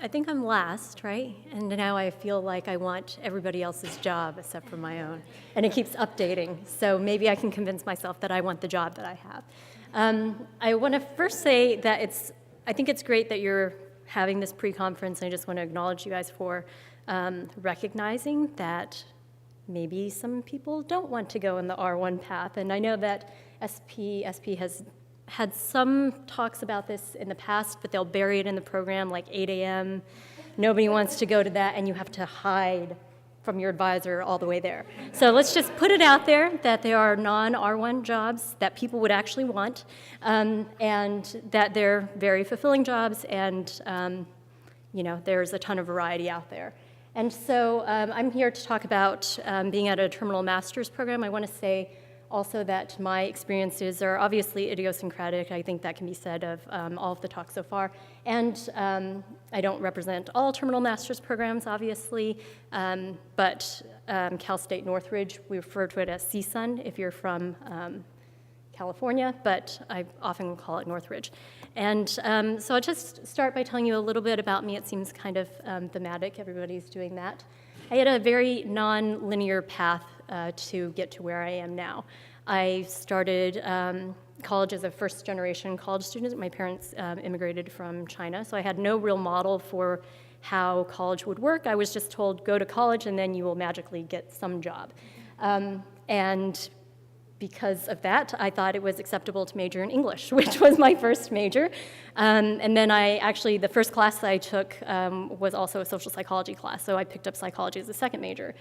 I think I'm last, right? And now I feel like I want everybody else's job except for my own. And it keeps updating. So maybe I can convince myself that I want the job that I have. I want to first say that I think it's great that you're having this pre-conference. And I just want to acknowledge you guys for recognizing that maybe some people don't want to go in the R1 path. And I know that SP has had some talks about this in the past, but they'll bury it in the program like 8 a.m. Nobody wants to go to that, and you have to hide from your advisor all the way there. So let's just put it out there that there are non-R1 jobs that people would actually want, and that they're very fulfilling jobs, and there's a ton of variety out there. And so I'm here to talk about being at a terminal master's program. I want to say also that my experiences are obviously idiosyncratic. I think that can be said of all of the talks so far. And I don't represent all terminal master's programs, obviously, but Cal State Northridge, we refer to it as CSUN if you're from California, but I often call it Northridge. And so I'll just start by telling you a little bit about me. It seems kind of thematic. Everybody's doing that. I had a very non-linear path to get to where I am now. I started college as a first-generation college student. My parents immigrated from China, so I had no real model for how college would work. I was just told, go to college and then you will magically get some job. And because of that, I thought it was acceptable to major in English, which was my first major. And then the first class I took was also a social psychology class, so I picked up psychology as a second major.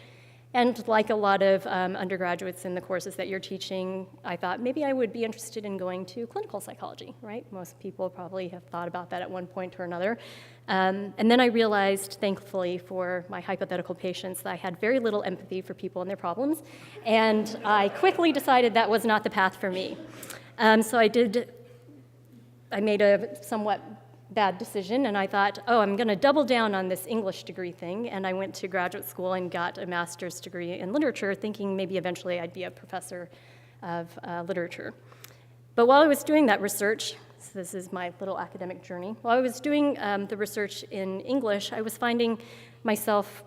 And like a lot of undergraduates in the courses that you're teaching, I thought maybe I would be interested in going to clinical psychology, right? Most people probably have thought about that at one point or another. And then I realized, thankfully, for my hypothetical patients, that I had very little empathy for people and their problems. And I quickly decided that was not the path for me. So I made a somewhat bad decision, and I thought, I'm going to double down on this English degree thing, and I went to graduate school and got a master's degree in literature, thinking maybe eventually I'd be a professor of literature. But while I was doing that research, so this is my little academic journey, while I was doing the research in English, I was finding myself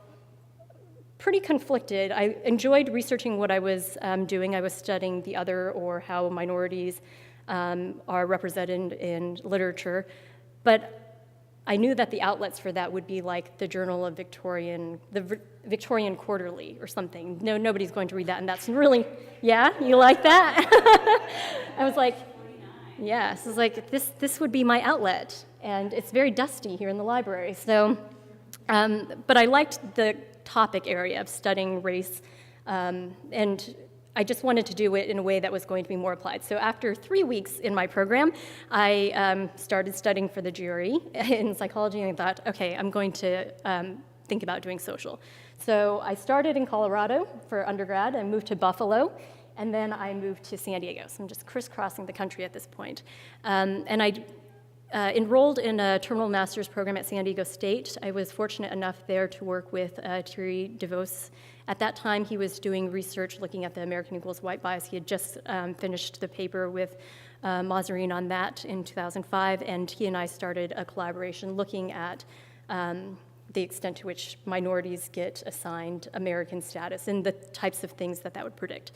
pretty conflicted. I enjoyed researching what I was doing. I was studying the other, or how minorities are represented in literature. But I knew that the outlets for that would be like the the Victorian Quarterly or something. No, nobody's going to read that, and that's really, yeah, you like that? I was like, yes, it's like this would be my outlet, and it's very dusty here in the library. So, but I liked the topic area of studying race, and I just wanted to do it in a way that was going to be more applied. So after 3 weeks in my program, I started studying for the jury in psychology, and I thought, okay, I'm going to think about doing social. So I started in Colorado for undergrad. I moved to Buffalo, and then I moved to San Diego. So I'm just crisscrossing the country at this point. And I enrolled in a terminal master's program at San Diego State. I was fortunate enough there to work with Thierry DeVos. At that time, he was doing research looking at the American Equals White bias. He had just finished the paper with Mazarine on that in 2005, and he and I started a collaboration looking at the extent to which minorities get assigned American status and the types of things that would predict.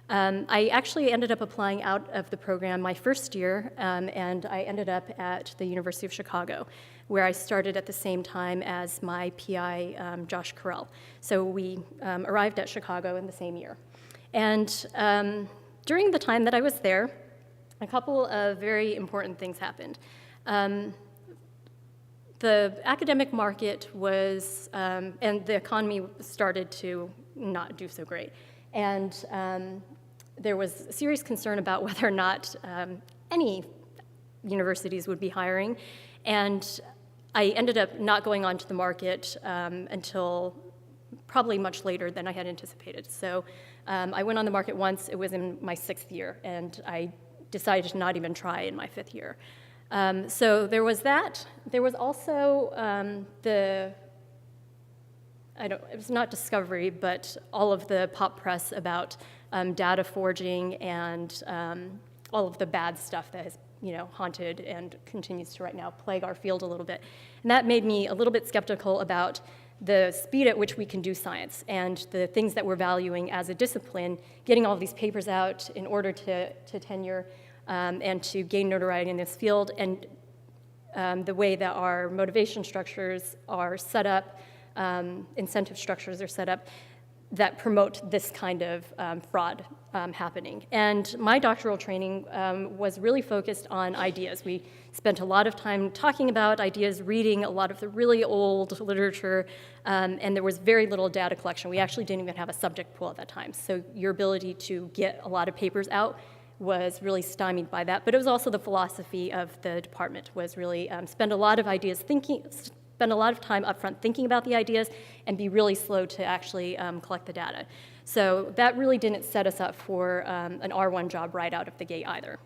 I actually ended up applying out of the program my first year, and I ended up at the University of Chicago, where I started at the same time as my PI, Josh Carell. So we arrived at Chicago in the same year. And during the time that I was there, a couple of very important things happened. The academic market was, and the economy started to not do so great. And there was serious concern about whether or not any universities would be hiring. And I ended up not going onto the market until probably much later than I had anticipated. So I went on the market once. It was in my 6th year, and I decided to not even try in my 5th year. So there was that. There was also it was not discovery, but all of the pop press about data forging and all of the bad stuff that has haunted and continues to right now plague our field a little bit. And that made me a little bit skeptical about the speed at which we can do science and the things that we're valuing as a discipline, getting all these papers out in order to tenure and to gain notoriety in this field, and the way that our motivation structures are set up, incentive structures are set up, that promote this kind of fraud happening. And my doctoral training was really focused on ideas. We spent a lot of time talking about ideas, reading a lot of the really old literature, and there was very little data collection. We actually didn't even have a subject pool at that time. So your ability to get a lot of papers out was really stymied by that. But it was also the philosophy of the department, was really spend a lot of time up front thinking about the ideas and be really slow to actually collect the data. So that really didn't set us up for an R1 job right out of the gate either.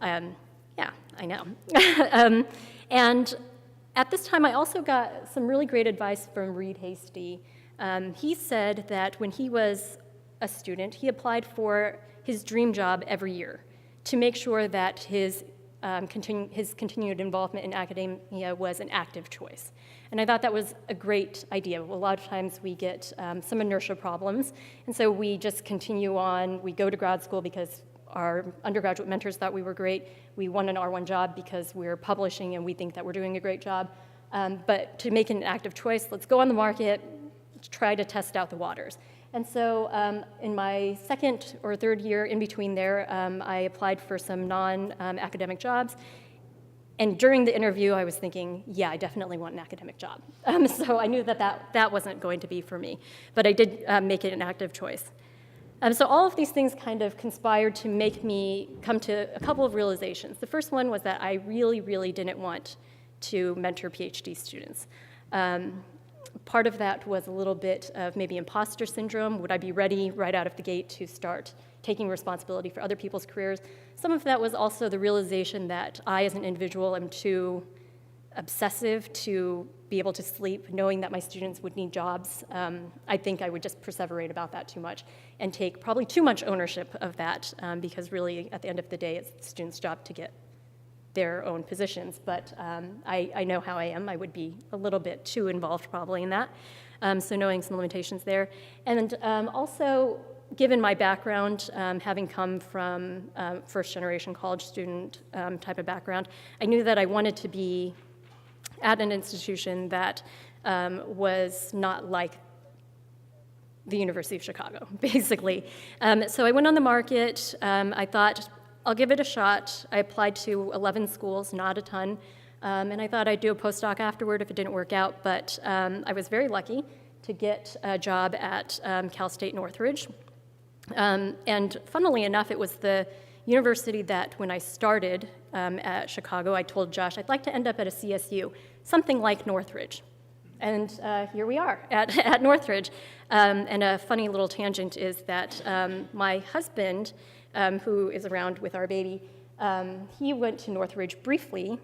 Yeah, I know. And at this time, I also got some really great advice from Reed Hasty. He said that when he was a student, he applied for his dream job every year to make sure that his continued involvement in academia was an active choice. And I thought that was a great idea. A lot of times we get some inertia problems, and so we just continue on. We go to grad school because our undergraduate mentors thought we were great. We won an R1 job because we're publishing and we think that we're doing a great job. But to make an active choice, let's go on the market, try to test out the waters. And so in my second or third year in between there, I applied for some non-academic jobs. And during the interview, I was thinking, yeah, I definitely want an academic job. So I knew that wasn't going to be for me. But I did make it an active choice. So all of these things kind of conspired to make me come to a couple of realizations. The first one was that I really, really didn't want to mentor PhD students. Part of that was a little bit of maybe imposter syndrome. Would I be ready right out of the gate to start taking responsibility for other people's careers? Some of that was also the realization that I, as an individual, am too obsessive to be able to sleep, knowing that my students would need jobs. I think I would just perseverate about that too much and take probably too much ownership of that, because really, at the end of the day, it's the student's job to get their own positions, but I know how I am. I would be a little bit too involved probably in that, so knowing some limitations there. And also, given my background, having come from first-generation college student type of background, I knew that I wanted to be at an institution that was not like the University of Chicago, basically. So I went on the market. I thought, I'll give it a shot. I applied to 11 schools, not a ton, and I thought I'd do a postdoc afterward if it didn't work out, but I was very lucky to get a job at Cal State Northridge. And funnily enough, it was the university that when I started at Chicago, I told Josh, I'd like to end up at a CSU, something like Northridge. And here we are at Northridge. And a funny little tangent is that my husband, who is around with our baby, he went to Northridge briefly,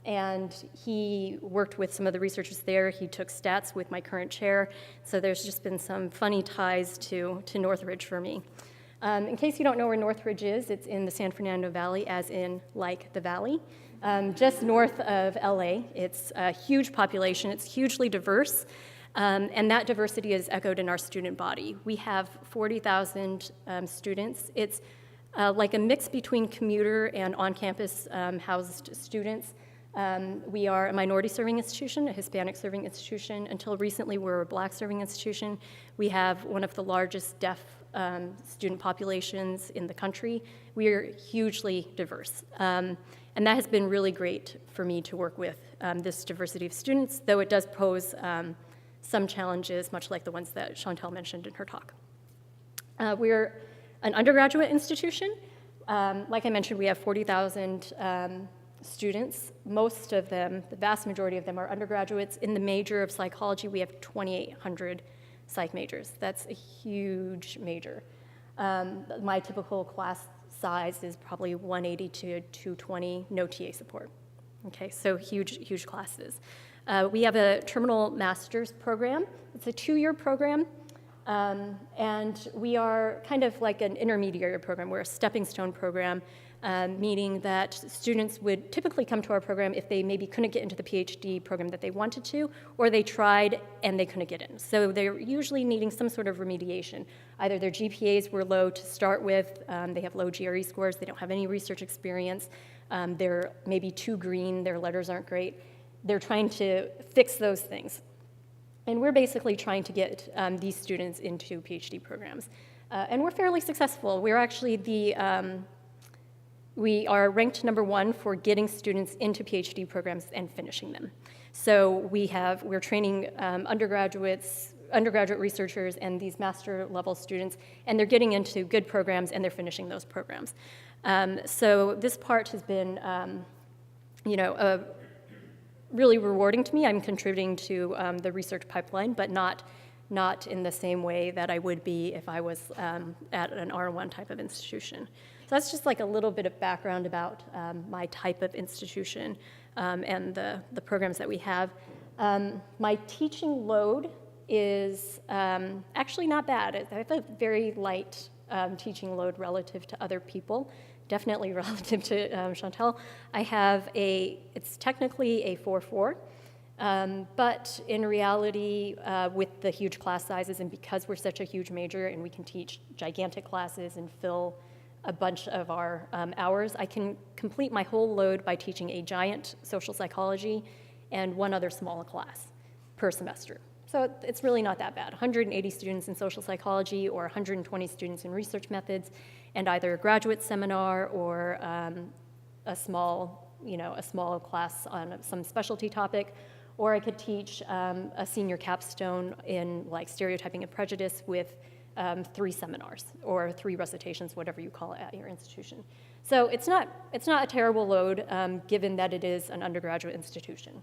and he worked with some of the researchers there. He took stats with my current chair, so there's just been some funny ties to Northridge for me. In case you don't know where Northridge is, it's in the San Fernando Valley, as in like the valley, just north of LA. It's a huge population, it's hugely diverse, and that diversity is echoed in our student body. We have 40,000 students. It's like a mix between commuter and on-campus housed students. We are a minority-serving institution, a Hispanic-serving institution. Until recently, we're a Black-serving institution. We have one of the largest deaf student populations in the country. We are hugely diverse. And that has been really great for me to work with this diversity of students, though it does pose some challenges, much like the ones that Chantel mentioned in her talk. We're an undergraduate institution. Like I mentioned, we have 40,000 students. Most of them, the vast majority of them, are undergraduates. In the major of psychology, we have 2,800 psych majors. That's a huge major. My typical class size is probably 180 to 220, no TA support. Okay, so huge classes. We have a terminal master's program. It's a 2-year program. And we are kind of like an intermediary program. We're a stepping stone program. meaning that students would typically come to our program if they maybe couldn't get into the PhD program that they wanted to, or they tried and they couldn't get in. So they're usually needing some sort of remediation. Either their GPAs were low to start with, they have low GRE scores, they don't have any research experience, they're maybe too green, their letters aren't great. They're trying to fix those things. And we're basically trying to get these students into PhD programs. And we're fairly successful. We're actually we are ranked #1 for getting students into PhD programs and finishing them. So we're training undergraduate researchers and these master level students, and they're getting into good programs and they're finishing those programs. So this part has been, really rewarding to me. I'm contributing to the research pipeline, but not in the same way that I would be if I was at an R1 type of institution. So that's just like a little bit of background about my type of institution and the programs that we have. My teaching load is actually not bad. I have a very light teaching load relative to other people, definitely relative to Chantel. I have it's technically a 4-4, but in reality, with the huge class sizes and because we're such a huge major and we can teach gigantic classes and fill a bunch of our hours, I can complete my whole load by teaching a giant social psychology and one other small class per semester. So it's really not that bad. 180 students in social psychology or 120 students in research methods, and either a graduate seminar or a small class on some specialty topic, or I could teach a senior capstone in like stereotyping and prejudice with 3 seminars or 3 recitations, whatever you call it at your institution. So it's not a terrible load given that it is an undergraduate institution.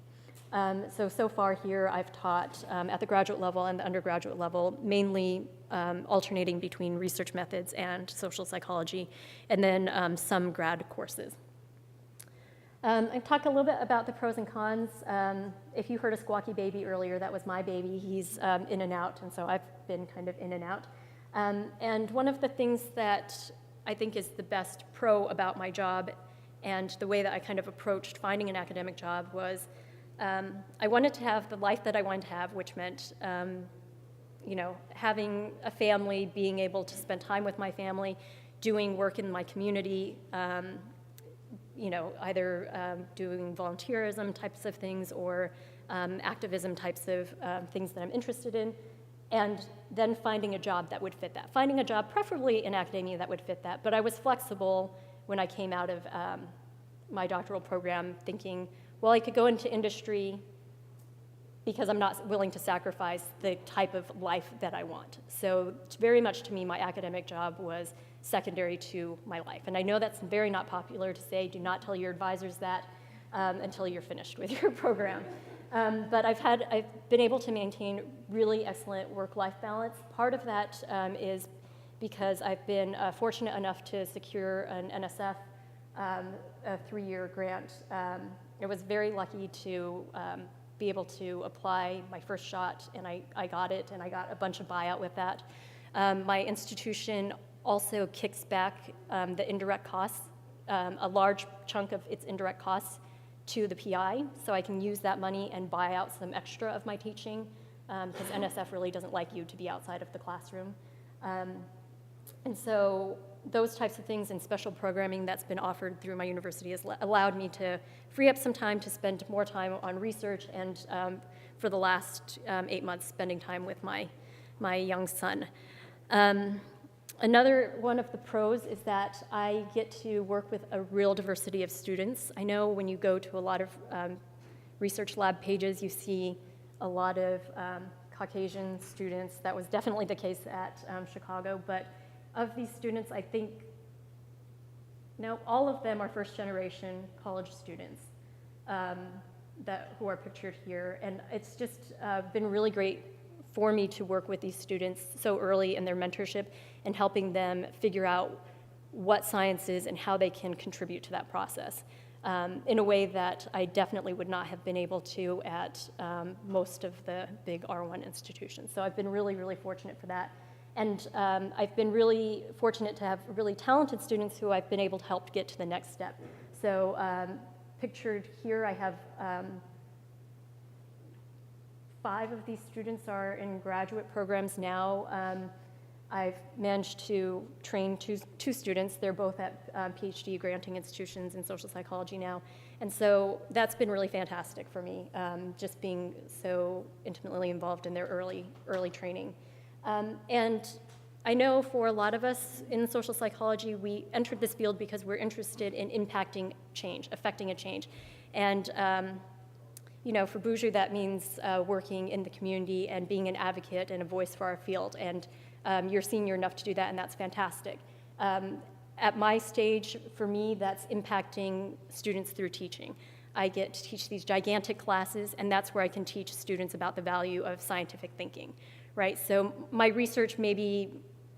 So far here I've taught at the graduate level and the undergraduate level, mainly alternating between research methods and social psychology, and then some grad courses. I talked a little bit about the pros and cons. If you heard a squawky baby earlier, that was my baby. He's in and out, and so I've been kind of in and out. And one of the things that I think is the best pro about my job and the way that I kind of approached finding an academic job was I wanted to have the life that I wanted to have, which meant having a family, being able to spend time with my family, doing work in my community, either doing volunteerism types of things or activism types of things that I'm interested in, and then finding a job that would fit that. Finding a job, preferably in academia, that would fit that, but I was flexible when I came out of my doctoral program thinking, well, I could go into industry because I'm not willing to sacrifice the type of life that I want. So very much to me, my academic job was secondary to my life. And I know that's very not popular to say, do not tell your advisors that until you're finished with your program. But I've been able to maintain really excellent work-life balance. Part of that is because I've been fortunate enough to secure an NSF, a 3-year grant. I was very lucky to be able to apply my first shot, and I got it, and I got a bunch of buyout with that. My institution also kicks back the indirect costs, a large chunk of its indirect costs to the PI, so I can use that money and buy out some extra of my teaching, because NSF really doesn't like you to be outside of the classroom. And so those types of things and special programming that's been offered through my university has allowed me to free up some time to spend more time on research, and for the last 8 months spending time with my young son. Another one of the pros is that I get to work with a real diversity of students. I know when you go to a lot of research lab pages, you see a lot of Caucasian students. That was definitely the case at Chicago, but of these students, I think, all of them are first-generation college students who are pictured here, and it's just been really great for me to work with these students so early in their mentorship and helping them figure out what science is and how they can contribute to that process in a way that I definitely would not have been able to at most of the big R1 institutions. So I've been really, really fortunate for that. And I've been really fortunate to have really talented students who I've been able to help get to the next step. So pictured here, I have 5 of these students are in graduate programs now. I've managed to train two students. They're both at PhD granting institutions in social psychology now. And so that's been really fantastic for me, just being so intimately involved in their early training. And I know for a lot of us in social psychology, we entered this field because we're interested in impacting change, affecting a change. And you know, for Boujou, that means working in the community and being an advocate and a voice for our field. And you're senior enough to do that, and that's fantastic. At my stage, for me, that's impacting students through teaching. I get to teach these gigantic classes, and that's where I can teach students about the value of scientific thinking, right? So my research, maybe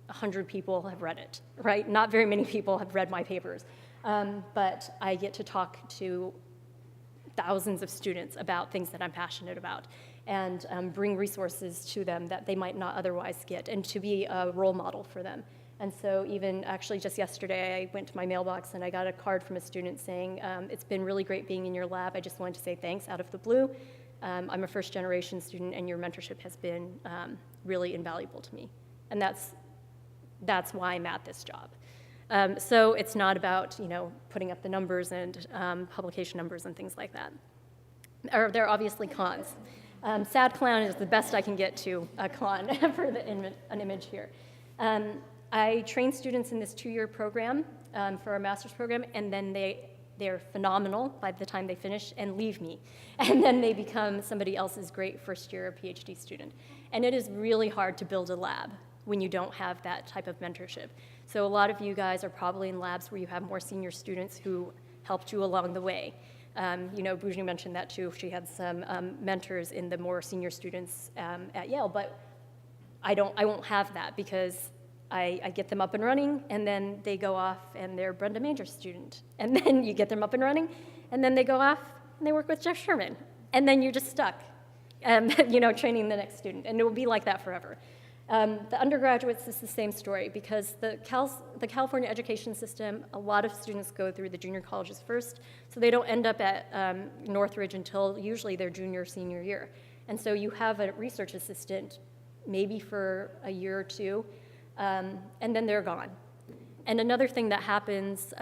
100 people have read it, right? Not very many people have read my papers, but I get to talk to thousands of students about things that I'm passionate about and bring resources to them that they might not otherwise get, and to be a role model for them. And so even actually just yesterday, I went to my mailbox and I got a card from a student saying, it's been really great being in your lab. I just wanted to say thanks out of the blue. I'm a first-generation student, and your mentorship has been really invaluable to me. And that's why I'm at this job. So it's not about, you know, putting up the numbers and publication numbers and things like that. There are obviously cons. Sad clown is the best I can get to a con for an image here. I train students in this 2-year program for a master's program, and then they're phenomenal by the time they finish and leave me. And then they become somebody else's great first-year PhD student. And it is really hard to build a lab when you don't have that type of mentorship. So a lot of you guys are probably in labs where you have more senior students who helped you along the way. You know, Boujou mentioned that too. She had some mentors in the more senior students at Yale, but I won't have that because I get them up and running, and then they go off and they're Brenda Major's student. And then you get them up and running, and then they go off and they work with Jeff Sherman. And then you're just stuck, you know, training the next student. And it will be like that forever. The undergraduates is the same story, because the California education system, a lot of students go through the junior colleges first, so they don't end up at Northridge until usually their junior or senior year. And so you have a research assistant maybe for a year or two, and then they're gone. And another thing that happens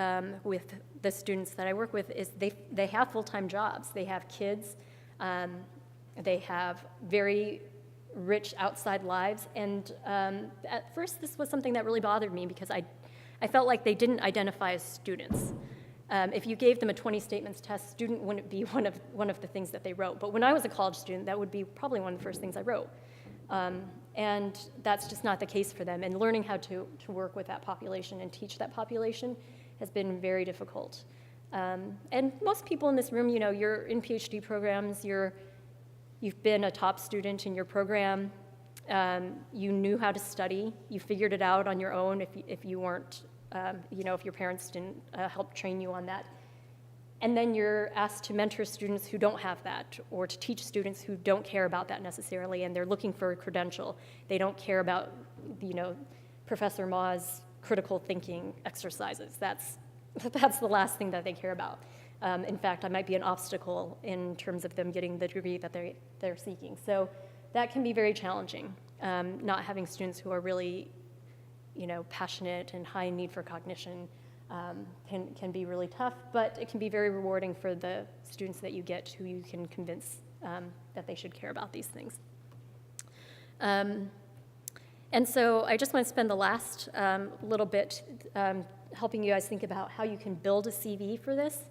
with the students that I work with is they have full-time jobs. They have kids. They have very rich outside lives. And at first, this was something that really bothered me, because I felt like they didn't identify as students. If you gave them a 20 statements test, student wouldn't be one of the things that they wrote. But when I was a college student, that would be probably one of the first things I wrote. And that's just not the case for them. And learning how to work with that population and teach that population has been very difficult. And most people in this room, you know, you're in PhD programs, you've been a top student in your program, you knew how to study, you figured it out on your own if you weren't, you know, if your parents didn't help train you on that. And then you're asked to mentor students who don't have that, or to teach students who don't care about that necessarily, and they're looking for a credential. They don't care about, you know, Professor Ma's critical thinking exercises. That's the last thing that they care about. In fact, I might be an obstacle in terms of them getting the degree that they're seeking. So that can be very challenging, not having students who are really, you know, passionate and high in need for cognition. Can be really tough, but it can be very rewarding for the students that you get who you can convince that they should care about these things. And so I just want to spend the last little bit helping you guys think about how you can build a CV for this.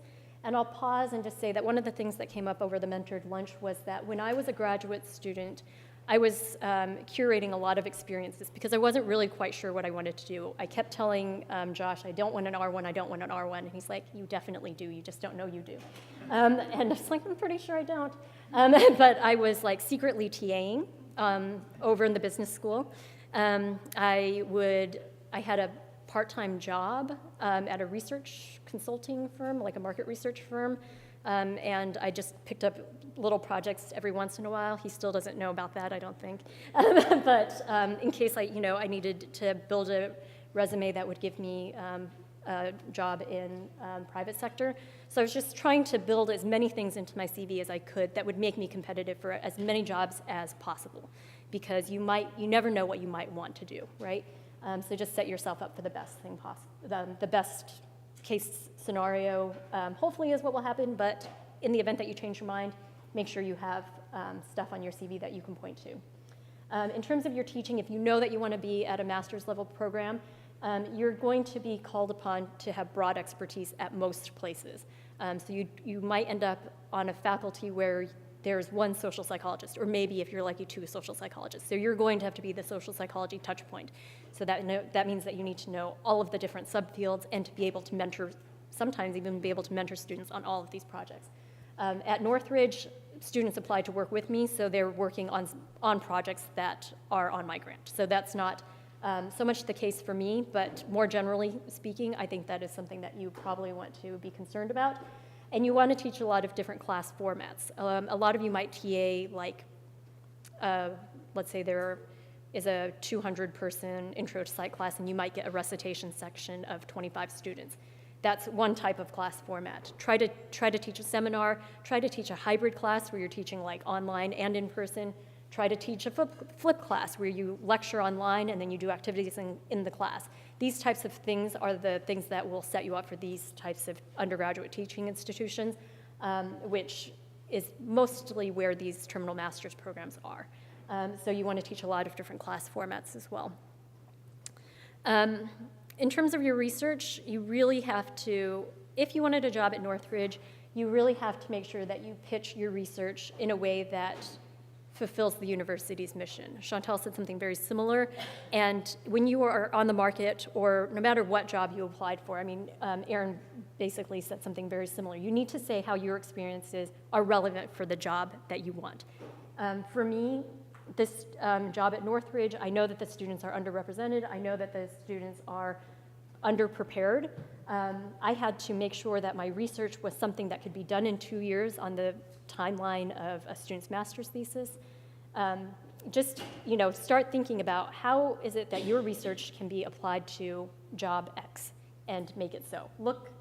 And I'll pause and just say that one of the things that came up over the mentored lunch was that when I was a graduate student, I was curating a lot of experiences because I wasn't really quite sure what I wanted to do. I kept telling Josh, I don't want an R1, I don't want an R1. And he's like, you definitely do, you just don't know you do. And I was like, I'm pretty sure I don't. But I was like secretly TAing over in the business school. I had a part-time job at a research consulting firm, like a market research firm, and I just picked up little projects every once in a while. He still doesn't know about that, I don't think. But in case I needed to build a resume that would give me a job in private sector. So I was just trying to build as many things into my CV as I could that would make me competitive for as many jobs as possible, because you never know what you might want to do, right? So just set yourself up for the best thing possible. The best case scenario, hopefully, is what will happen, but in the event that you change your mind, make sure you have stuff on your CV that you can point to. In terms of your teaching, if you know that you want to be at a master's level program, you're going to be called upon to have broad expertise at most places. So you might end up on a faculty where there's one social psychologist, or maybe if you're lucky, two social psychologists. So you're going to have to be the social psychology touch point. So that means that you need to know all of the different subfields and to be able to mentor, sometimes even be able to mentor students on all of these projects. At Northridge, students apply to work with me, so they're working on projects that are on my grant. So that's not so much the case for me, but more generally speaking, I think that is something that you probably want to be concerned about. And you want to teach a lot of different class formats. A lot of you might TA, like, let's say there is a 200-person intro to psych class, and you might get a recitation section of 25 students. That's one type of class format. Try to teach a seminar. Try to teach a hybrid class where you're teaching like online and in person. Try to teach a flip class where you lecture online and then you do activities in the class. These types of things are the things that will set you up for these types of undergraduate teaching institutions, which is mostly where these terminal master's programs are. So you want to teach a lot of different class formats as well. In terms of your research, you really have to, if you wanted a job at Northridge, you really have to make sure that you pitch your research in a way that fulfills the university's mission. Chantal said something very similar, and when you are on the market, or no matter what job you applied for, I mean, Erin basically said something very similar. You need to say how your experiences are relevant for the job that you want. For me, this job at Northridge, I know that the students are underrepresented. I know that the students are underprepared. I had to make sure that my research was something that could be done in 2 years on the timeline of a student's master's thesis. Just, start thinking about how is it that your research can be applied to job X and make it so. Look,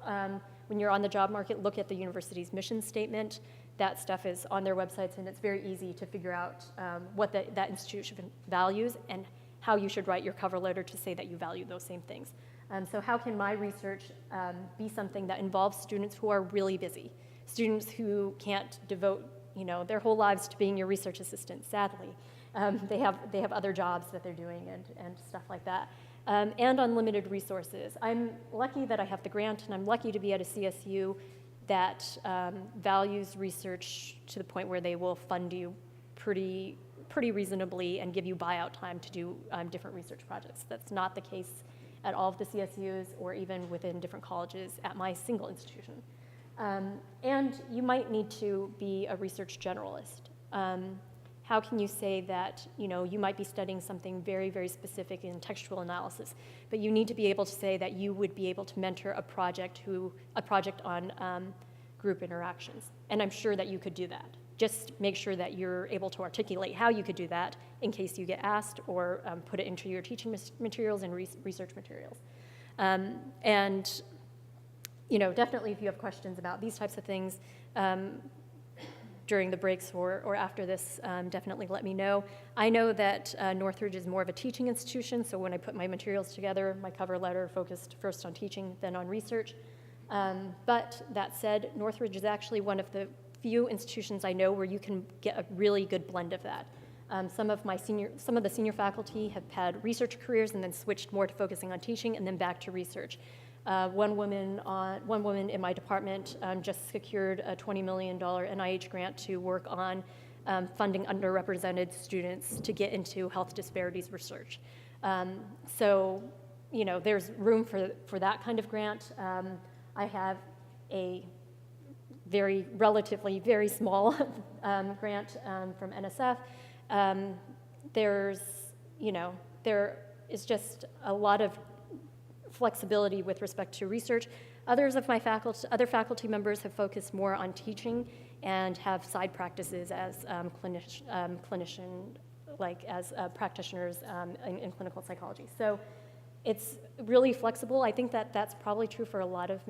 when you're on the job market, look at the university's mission statement. That stuff is on their websites, and it's very easy to figure out what that institution values and how you should write your cover letter to say that you value those same things. So how can my research be something that involves students who are really busy, students who can't devote their whole lives to being your research assistant, sadly. They have other jobs that they're doing and stuff like that. And unlimited resources. I'm lucky that I have the grant, and I'm lucky to be at a CSU that values research to the point where they will fund you pretty reasonably and give you buyout time to do different research projects. That's not the case at all of the CSUs or even within different colleges at my single institution. And you might need to be a research generalist. How can you say that you might be studying something very, very specific in textual analysis, but you need to be able to say that you would be able to mentor a project on group interactions. And I'm sure that you could do that. Just make sure that you're able to articulate how you could do that in case you get asked, or put it into your teaching materials and research materials. And definitely if you have questions about these types of things, during the breaks or after this, definitely let me know. I know that Northridge is more of a teaching institution, so when I put my materials together, my cover letter focused first on teaching, then on research. But that said, Northridge is actually one of the few institutions I know where you can get a really good blend of that. Some of the senior faculty have had research careers and then switched more to focusing on teaching and then back to research. One woman in my department just secured a $20 million NIH grant to work on funding underrepresented students to get into health disparities research. So, there's room for that kind of grant. I have a relatively very small grant from NSF. There is just a lot of flexibility with respect to research. Other faculty members have focused more on teaching and have side practices as clinician, like as practitioners in clinical psychology. So it's really flexible. I think that that's probably true for a lot of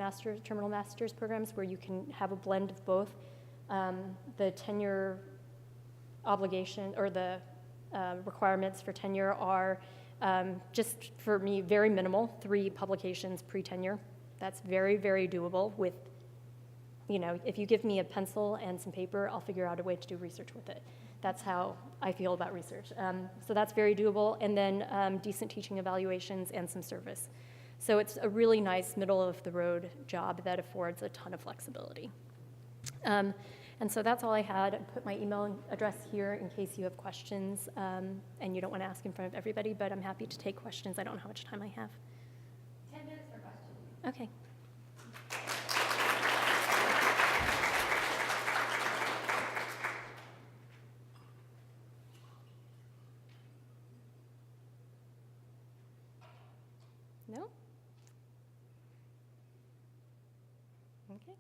terminal master's programs where you can have a blend of both. The tenure obligation or the requirements for tenure are just for me very minimal, 3 publications pre-tenure. That's very, very doable with, you know, if you give me a pencil and some paper, I'll figure out a way to do research with it. That's how I feel about research. So that's very doable, and then decent teaching evaluations and some service. So it's a really nice middle-of-the-road job that affords a ton of flexibility. And so that's all I had. I put my email address here in case you have questions, and you don't want to ask in front of everybody, but I'm happy to take questions. I don't know how much time I have. 10 minutes for questions. Okay. No? Okay.